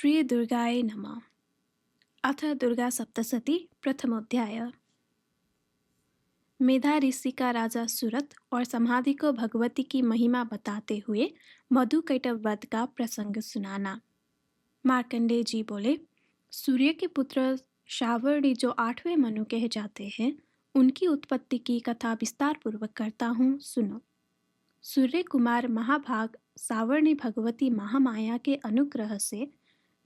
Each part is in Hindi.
श्री दुर्गाय नमः। अथ दुर्गा सप्तशती प्रथमोध्याय। मेधा ऋषि का राजा सूरत और समाधि को भगवती की महिमा बताते हुए मधुकैटभ वध का प्रसंग सुनाना। मार्कंडेय जी बोले, सूर्य के पुत्र शावर्णी जो 8वें मनु कहे जाते हैं, उनकी उत्पत्ति की कथा विस्तार पूर्वक करता हूँ, सुनो। सूर्य कुमार महाभाग सावर्णी भगवती महामाया के अनुग्रह से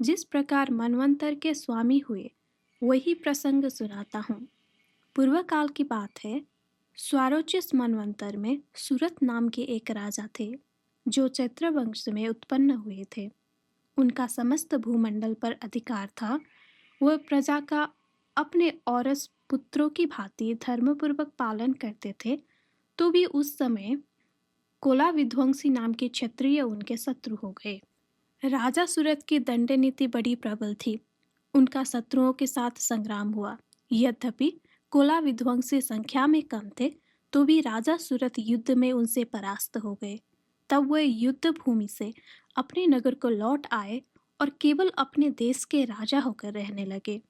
जिस प्रकार मनवंतर के स्वामी हुए, वही प्रसंग सुनाता हूँ। पूर्व काल की बात है। स्वारोचिस मनवंतर में सूरत नाम के एक राजा थे, जो चैत्र वंश में उत्पन्न हुए थे। उनका समस्त भूमंडल पर अधिकार था। वह प्रजा का अपने औरस पुत्रों की भांति धर्मपूर्वक पालन करते थे। तो भी उस समय कोला विध्वंसी नाम के क्षत्रिय उनके शत्रु हो गए। राजा सूरत की दंड नीति बड़ी प्रबल थी। उनका शत्रुओं के साथ संग्राम हुआ। यद्यपि कोला विध्वंसी संख्या में कम थे, तो भी राजा सूरत युद्ध में उनसे परास्त हो गए। तब वह युद्ध भूमि से अपने नगर को लौट आए और केवल अपने देश के राजा होकर रहने लगे।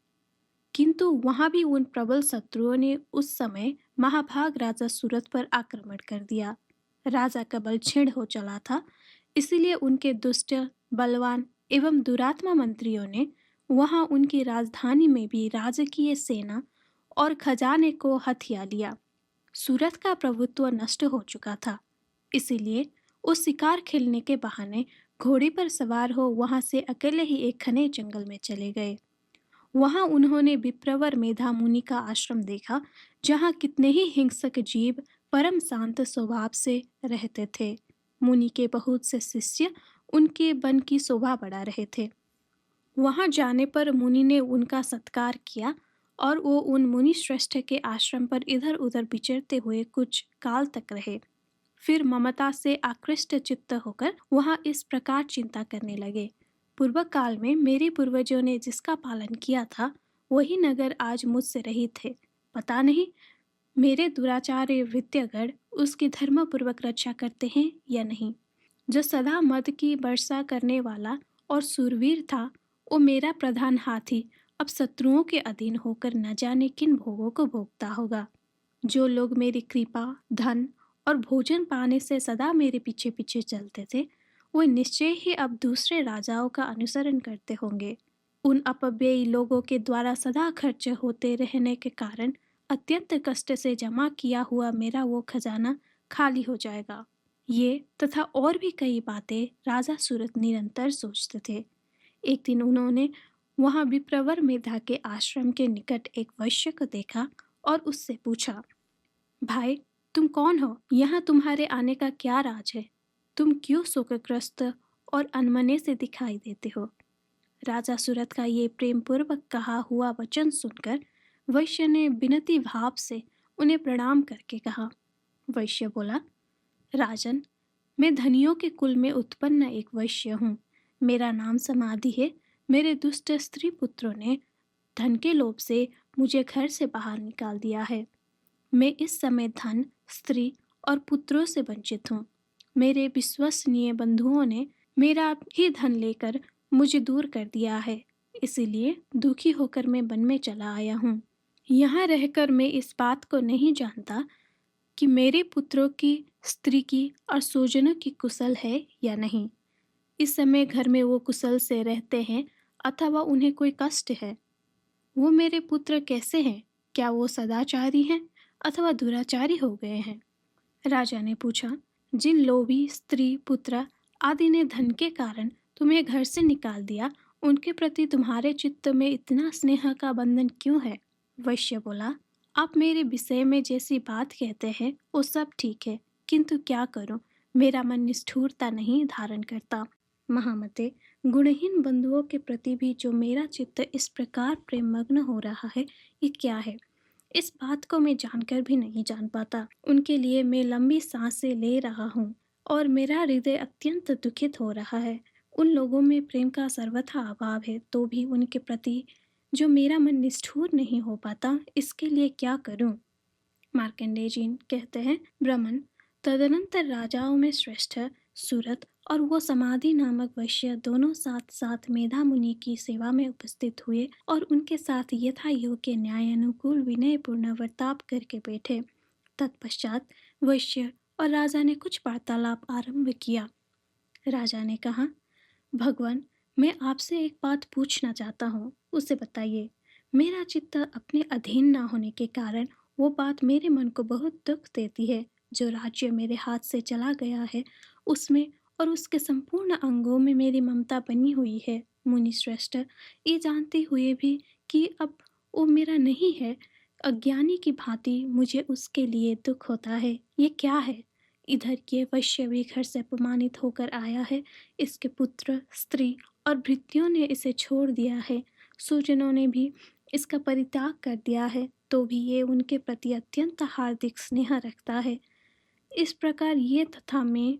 किंतु वहां भी उन प्रबल शत्रुओं ने उस समय महाभाग राजा सूरत पर आक्रमण कर दिया। राजा का बल क्षीण हो चला था, इसीलिए उनके दुष्ट, बलवान एवं दुरात्मा मंत्रियों ने वहां उनकी राजधानी में भी राजकीय सेना और खजाने को हथिया लिया। सूरत का प्रभुत्व नष्ट हो चुका था, इसीलिए उस शिकार खेलने के बहाने घोड़े पर सवार हो वहां से अकेले ही एक घने जंगल में चले गए। वहां उन्होंने विप्रवर मेधा मुनि का आश्रम देखा, जहां कितने ही हिंसक जीव परम शांत स्वभाव से रहते थे। मुनि के बहुत से शिष्य उनके वन की शोभा बढ़ा रहे थे। वहां जाने पर मुनि ने उनका सत्कार किया और वो उन मुनि श्रेष्ठ के आश्रम पर इधर उधर विचरते हुए कुछ काल तक रहे। फिर ममता से आकृष्ट चित्त होकर वहां इस प्रकार चिंता करने लगे, पूर्व काल में मेरे पूर्वजों ने जिसका पालन किया था, वही नगर आज मुझसे रहित थे। पता नहीं मेरे दुराचार्य विद्यगढ़ उसकी धर्मपूर्वक रक्षा करते हैं या नहीं। जो सदा मद की वर्षा करने वाला और सूरवीर था, वो मेरा प्रधान हाथी अब शत्रुओं के अधीन होकर न जाने किन भोगों को भोगता होगा। जो लोग मेरी कृपा, धन और भोजन पाने से सदा मेरे पीछे पीछे चलते थे, वो निश्चय ही अब दूसरे राजाओं का अनुसरण करते होंगे। उन अपव्ययी लोगों के द्वारा सदा खर्च होते रहने के कारण अत्यंत कष्ट से जमा किया हुआ मेरा वो खजाना खाली हो जाएगा। ये तथा और भी कई बातें राजा सूरत निरंतर सोचते थे। एक दिन उन्होंने वहां विप्रवर मेधा के आश्रम के निकट एक वैश्य को देखा और उससे पूछा, भाई, तुम कौन हो? यहाँ तुम्हारे आने का क्या राज है? तुम क्यों शोकग्रस्त और अनमने से दिखाई देते हो? राजा सूरत का ये प्रेम पूर्वक कहा हुआ वचन सुनकर वैश्य ने विनती भाव से उन्हें प्रणाम करके कहा। वैश्य बोला, राजन, मैं धनियों के कुल में उत्पन्न एक वैश्य हूँ। मेरा नाम समाधि है। मेरे दुष्ट स्त्री पुत्रों ने धन के लोभ से मुझे घर से बाहर निकाल दिया है। मैं इस समय धन, स्त्री और पुत्रों से वंचित हूँ। मेरे विश्वसनीय बंधुओं ने मेरा ही धन लेकर मुझे दूर कर दिया है, इसीलिए दुखी होकर मैं वन में चला आया हूँ। यहाँ रहकर मैं इस बात को नहीं जानता कि मेरे पुत्रों की, स्त्री की और स्वजनों की कुशल है या नहीं। इस समय घर में वो कुशल से रहते हैं अथवा उन्हें कोई कष्ट है। वो मेरे पुत्र कैसे हैं? क्या वो सदाचारी हैं अथवा दुराचारी हो गए हैं? राजा ने पूछा, जिन लोभी स्त्री, पुत्र आदि ने धन के कारण तुम्हें घर से निकाल दिया, उनके प्रति तुम्हारे चित्त में इतना स्नेह का बंधन क्यों है? वैश्य बोला, आप मेरे विषय में जैसी बात कहते हैं वो सब ठीक है, किंतु क्या करूं, मेरा मन निष्ठुरता नहीं धारण करता। महामते, गुणहीन बंधुओं के प्रति भी जो मेरा चित्त इस प्रकार प्रेममग्न हो रहा है, ये क्या है? इस बात को मैं जानकर भी नहीं जान पाता। उनके लिए मैं लंबी सांसें ले रहा हूँ और मेरा हृदय अत्यंत दुखित हो रहा है। उन लोगों में प्रेम का सर्वथा अभाव है, तो भी उनके प्रति जो मेरा मन निष्ठुर नहीं हो पाता, इसके लिए क्या करूं? मार्कंडेय जी कहते हैं, ब्राह्मण, तदनंतर राजाओं में श्रेष्ठ सूरत और वो समाधि नामक वैश्य दोनों साथ साथ मेधा मुनि की सेवा में उपस्थित हुए और उनके साथ यथा योग्य न्याय अनुकूल विनयपूर्ण वर्ताव करके बैठे। तत्पश्चात वैश्य और राजा ने कुछ वार्तालाप आरंभ किया। राजा ने कहा, भगवान, मैं आपसे एक बात पूछना चाहता हूँ, उसे बताइए। मेरा चित्त अपने अधीन ना होने के कारण वो बात मेरे मन को बहुत दुख देती है। जो राज्य मेरे हाथ से चला गया है उसमें और उसके संपूर्ण अंगों में मेरी ममता बनी हुई है। मुनि श्रेष्ठ, ये जानते हुए भी कि अब वो मेरा नहीं है, अज्ञानी की भांति मुझे उसके लिए दुख होता है। ये क्या है? इधर ये वैश्य भी घर से अपमानित होकर आया है। इसके पुत्र, स्त्री और भृत्यों ने इसे छोड़ दिया है। सुजनों ने भी इसका परित्याग कर दिया है, तो भी ये उनके प्रति अत्यंत हार्दिक स्नेह रखता है। इस प्रकार ये तथा मैं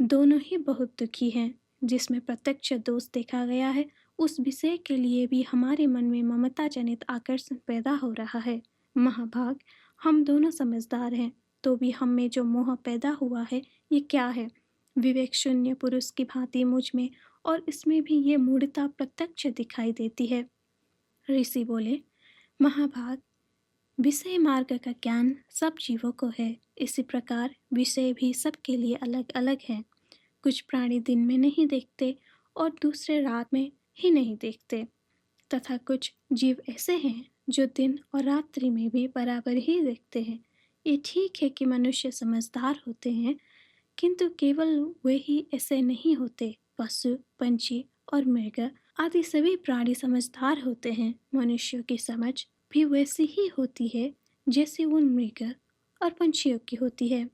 दोनों ही बहुत दुखी हैं। जिसमें प्रत्यक्ष दोष देखा गया है उस विषय के लिए भी हमारे मन में ममता जनित आकर्षण पैदा हो रहा है। महाभाग, हम दोनों समझदार हैं, तो भी हम में जो मोह पैदा हुआ है ये क्या है? विवेक शून्य पुरुष की भांति मुझ में और इसमें भी ये मूढ़ता प्रत्यक्ष दिखाई देती है। ऋषि बोले, महाभाग, विषय मार्ग का ज्ञान सब जीवों को है। इसी प्रकार विषय भी सबके लिए अलग अलग है। कुछ प्राणी दिन में नहीं देखते और दूसरे रात में ही नहीं देखते, तथा कुछ जीव ऐसे हैं जो दिन और रात्रि में भी बराबर ही देखते हैं। ये ठीक है कि मनुष्य समझदार होते हैं, किंतु केवल वे ही ऐसे नहीं होते। पशु, पंछी और मृग आदि सभी प्राणी समझदार होते हैं। मनुष्यों की समझ भी वैसी ही होती है जैसे उन मृग और पंछियों की होती है।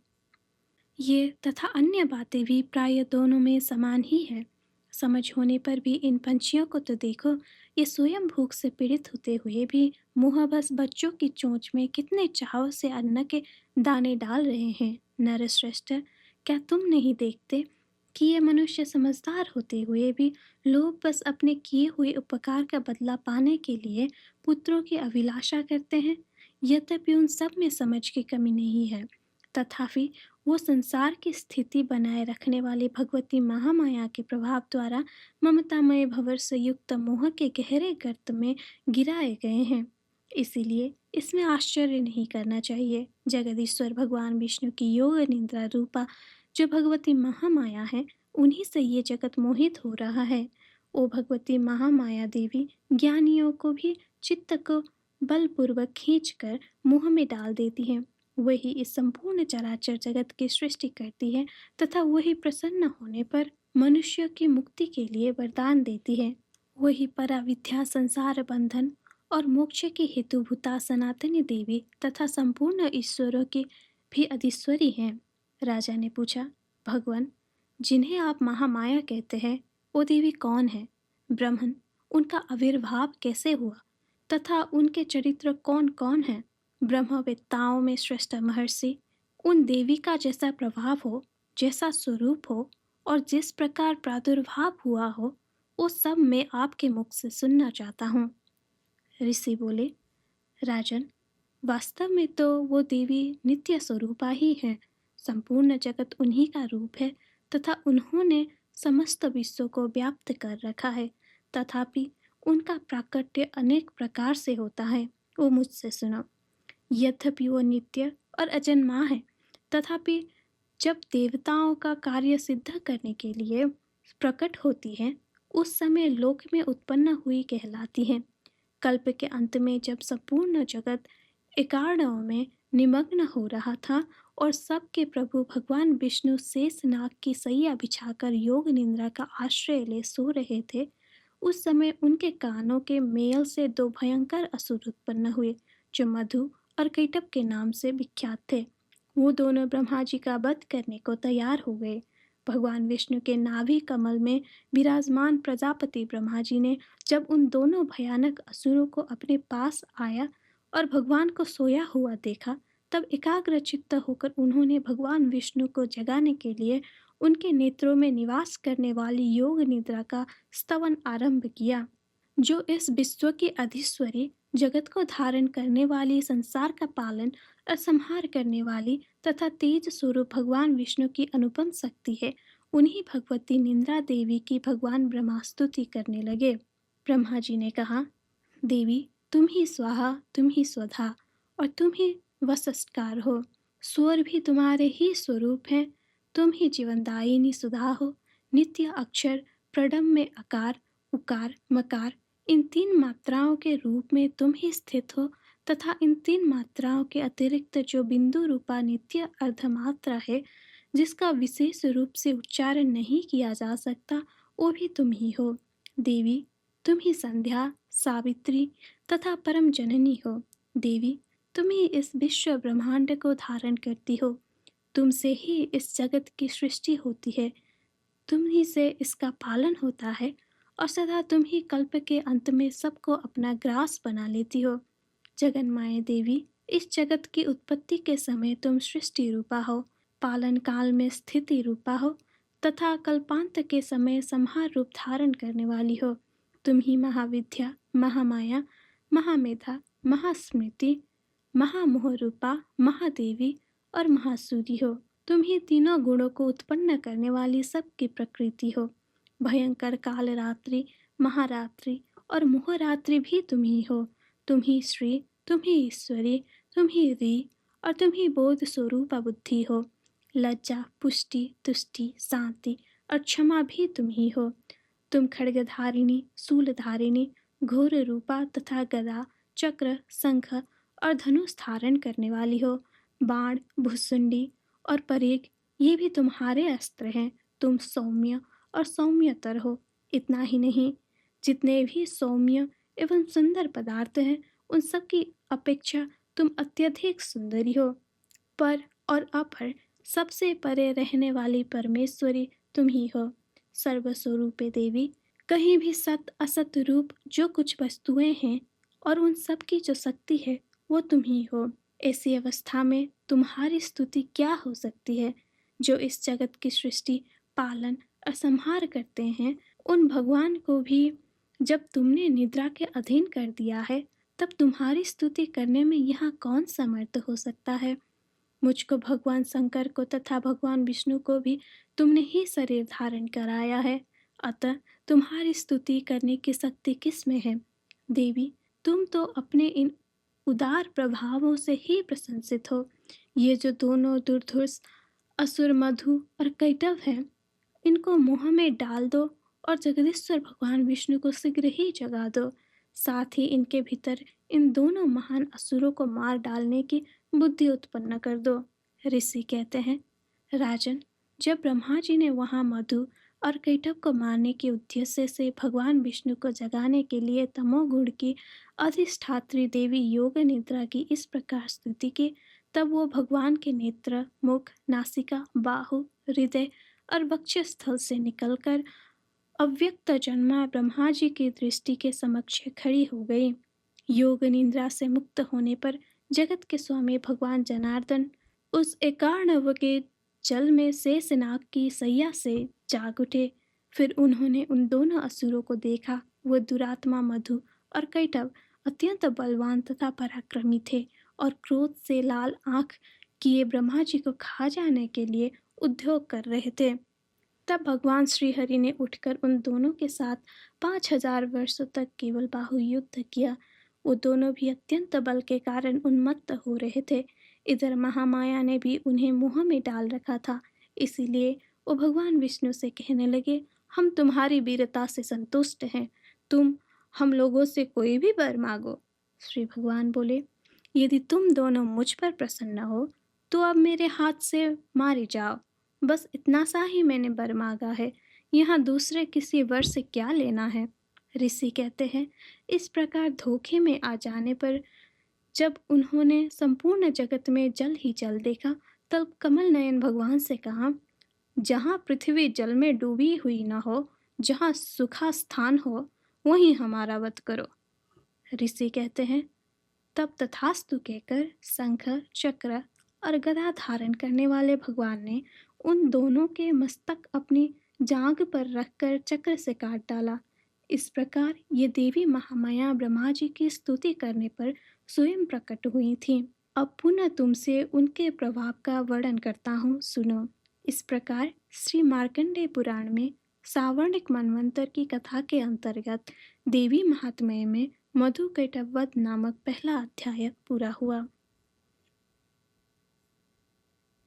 ये तथा अन्य बातें भी प्राय दोनों में समान ही है। समझ होने पर भी इन पंछियों को तो देखो, ये स्वयं भूख से पीड़ित होते हुए भी मुँहबस बच्चों की चोंच में कितने चाव से अन्न के दाने डाल रहे हैं। नरश्रेष्ठ, क्या तुम नहीं देखते कि ये मनुष्य समझदार होते हुए भी लोग बस अपने किए हुए उपकार का बदला पाने के लिए पुत्रों की अभिलाषा करते हैं? यद्यपि उन सब में समझ की कमी नहीं है, तथापि वो संसार की स्थिति बनाए रखने वाली भगवती महामाया के प्रभाव द्वारा ममतामय भंवर से युक्त मोह के गहरे गर्त में गिराए गए हैं। इसीलिए इसमें आश्चर्य नहीं करना चाहिए। जगदीश्वर भगवान विष्णु की योग निद्रा रूपा जो भगवती महामाया है, उन्हीं से ये जगत मोहित हो रहा है। ओ भगवती महामाया देवी ज्ञानियों को भी चित्त को बलपूर्वक खींचकर मुंह में डाल देती है। वही इस संपूर्ण चराचर जगत की सृष्टि करती है तथा वही प्रसन्न होने पर मनुष्य की मुक्ति के लिए वरदान देती है। वही पराविद्या, संसार बंधन और मोक्ष की हेतुभूता सनातनी देवी तथा संपूर्ण ईश्वरों की भी अधीश्वरी है। राजा ने पूछा, भगवान, जिन्हें आप महामाया कहते हैं वो देवी कौन है? ब्राह्मण, उनका आविर्भाव कैसे हुआ तथा उनके चरित्र कौन कौन है? ब्रह्मवेत्ताओं में श्रेष्ठ महर्षि, उन देवी का जैसा प्रभाव हो, जैसा स्वरूप हो और जिस प्रकार प्रादुर्भाव हुआ हो, वो सब मैं आपके मुख से सुनना चाहता हूँ। ऋषि बोले, राजन, वास्तव में तो वो देवी नित्य स्वरूपा ही है। संपूर्ण जगत उन्हीं का रूप है तथा उन्होंने समस्त विश्व को व्याप्त कर रखा है। तथापि उनका प्राकट्य अनेक प्रकार से होता है। वो मुझसे सुनो। यद्यपि वो नित्य और अजन्मा है, तथापि जब देवताओं का कार्य सिद्ध करने के लिए प्रकट होती है, उस समय लोक में उत्पन्न हुई कहलाती है। कल्प के अंत में जब संपूर्ण जगत एकार्णव में निमग्न हो रहा था और सबके प्रभु भगवान विष्णु शेष नाग की सैया बिछाकर योग निद्रा का आश्रय ले सो रहे थे, उस समय उनके कानों के मेल से दो भयंकर असुर उत्पन्न हुए जो मधु और कैटभ के नाम से विख्यात थे। वो दोनों ब्रह्मा जी का वध करने को तैयार हो गए। भगवान विष्णु के नाभि कमल में विराजमान प्रजापति ब्रह्मा जी ने जब उन दोनों भयानक असुरों को अपने पास आया और भगवान को सोया हुआ देखा, तब एकाग्र चित्त होकर उन्होंने भगवान विष्णु को जगाने के लिए उनके नेत्रों में निवास करने वाली योग निद्रा का स्तवन आरंभ किया। जो इस विश्व की अधीश्वरी, जगत को धारण करने वाली, संसार का पालन और संहार करने वाली तथा तेज स्वरूप भगवान विष्णु की अनुपम शक्ति है, उन्हीं भगवती निंद्रा देवी की भगवान ब्रह्मा स्तुति करने लगे। ब्रह्मा जी ने कहा, देवी तुम ही स्वाहा, तुम ही स्वधा और तुम ही वसस्कार हो। स्वर भी तुम्हारे ही स्वरूप हैं। तुम ही जीवनदायिनी सुधा हो। नित्य अक्षर, प्रडम में अकार, उकार, मकार, इन 3 मात्राओं के रूप में तुम ही स्थित हो तथा इन 3 मात्राओं के अतिरिक्त जो बिंदु रूपा नित्य अर्धमात्रा है, जिसका विशेष रूप से उच्चारण नहीं किया जा सकता, वो भी तुम ही हो। देवी तुम ही संध्या, सावित्री तथा परम जननी हो। देवी तुम ही इस विश्व ब्रह्मांड को धारण करती हो। तुमसे ही इस जगत की सृष्टि होती है। तुम ही से इसका पालन होता है और सदा तुम ही कल्प के अंत में सबको अपना ग्रास बना लेती हो। जगन्माये देवी, इस जगत की उत्पत्ति के समय तुम सृष्टि रूपा हो, पालन काल में स्थिति रूपा हो तथा कल्पांत के समय संहार रूप धारण करने वाली हो। तुम ही महाविद्या, महामाया, महामेधा, महास्मृति, महामोह रूपा, महादेवी और महासूरी हो। तुम ही तीनों गुणों को उत्पन्न करने वाली सबकी प्रकृति हो। भयंकर काल रात्रि, महारात्रि और मोहरात्रि भी तुम ही हो। तुम ही श्री, तुम ही ईश्वरी, तुम ही री और तुम ही बोध स्वरूपा बुद्धि हो। लज्जा, पुष्टि, तुष्टि, शांति और क्षमा भी तुम ही हो। तुम खड्गधारिणी, शूलधारिणी, घोर रूपा तथा गदा, चक्र, शंख और धनुष धारण करने वाली हो। बाण, भुसुंडी और परेग ये भी तुम्हारे अस्त्र हैं। तुम सौम्य और सौम्यतर हो। इतना ही नहीं, जितने भी सौम्य एवं सुंदर पदार्थ हैं, उन सब की अपेक्षा तुम अत्यधिक सुंदरी हो। पर और अपर, सबसे परे रहने वाली परमेश्वरी तुम ही हो। सर्वस्वरूपे देवी, कहीं भी सत असत रूप जो कुछ वस्तुएं हैं और उन सब की जो शक्ति है, वो तुम ही हो। ऐसी अवस्था में तुम्हारी स्तुति क्या हो सकती है? जो इस जगत की सृष्टि, पालन और संहार करते हैं, उन भगवान को भी जब तुमने निद्रा के अधीन कर दिया है, तब तुम्हारी स्तुति करने में यहाँ कौन समर्थ हो सकता है? मुझको भगवान शंकर को तथा भगवान विष्णु को भी तुमने ही शरीर धारण कराया है, अतः तुम्हारी स्तुति करने की शक्ति किस में है? देवी, तुम तो अपने इन उदार प्रभावों से ही प्रशंसित हो। ये जो दोनों दुर्धर्ष असुर मधु और कैटव हैं, इनको मुँह में डाल दो और जगदीश्वर भगवान विष्णु को शीघ्र ही जगा दो। साथ ही इनके भीतर इन दोनों महान असुरों को मार डालने की बुद्धि उत्पन्न कर दो। ऋषि कहते हैं, राजन, जब ब्रह्मा जी ने वहाँ मधु और कैटव को मारने के उद्देश्य से भगवान विष्णु को जगाने के लिए तमोगुण की अधिष्ठात्री देवी योग निद्रा की इस प्रकार स्तुति की, तब वो भगवान के नेत्र, मुख, नासिका, बाहु, हृदय और वक्षस्थल से निकलकर अव्यक्त जन्मा ब्रह्मा जी की दृष्टि के समक्ष खड़ी हो गई। योग निद्रा से मुक्त होने पर जगत के स्वामी भगवान जनार्दन उस एकार्णव के जल में शेषनाग की सैया से जाग उठे। फिर उन्होंने उन दोनों असुरों को देखा। वो दुरात्मा मधु और कैटव अत्यंत बलवान तथा पराक्रमी थे और क्रोध से लाल आंख किए ब्रह्मा जी को खा जाने के लिए उद्योग कर रहे थे। तब भगवान श्रीहरि ने उठकर उन दोनों के साथ 5000 वर्षों तक केवल बाहु युद्ध किया। वो दोनों भी अत्यंत बल के कारण उन्मत्त हो रहे थे। इधर महामाया ने भी उन्हें मुंह में डाल रखा था। इसीलिए वो भगवान विष्णु से कहने लगे, हम तुम्हारी वीरता से संतुष्ट हैं। तुम हम लोगों से कोई भी वर मांगो। श्री भगवान बोले, यदि तुम दोनों मुझ पर प्रसन्न हो तो अब मेरे हाथ से मारे जाओ। बस इतना सा ही मैंने वर मांगा है। यहाँ दूसरे किसी वर से क्या लेना है? ऋषि कहते हैं, इस प्रकार धोखे में आ जाने पर जब उन्होंने संपूर्ण जगत में जल ही जल देखा, तब कमल नयन भगवान से कहा, जहाँ पृथ्वी जल में डूबी हुई न हो, जहाँ सूखा स्थान हो, वहीं हमारा वध करो। ऋषि कहते हैं, तब तथास्तु कहकर शंख, चक्र और गदा धारण करने वाले भगवान ने उन दोनों के मस्तक अपनी जांघ पर रखकर चक्र से काट डाला। इस प्रकार ये देवी महामाया ब्रह्मा जी की स्तुति करने पर स्वयं प्रकट हुई थी। अब पुनः तुमसे उनके प्रभाव का वर्णन करता हूँ, सुनो। इस प्रकार श्री मार्कंडेय पुराण में सावर्णिक मनवंतर की कथा के अंतर्गत देवी महात्म्य में मधु कैटभ वध नामक पहला अध्याय पूरा हुआ।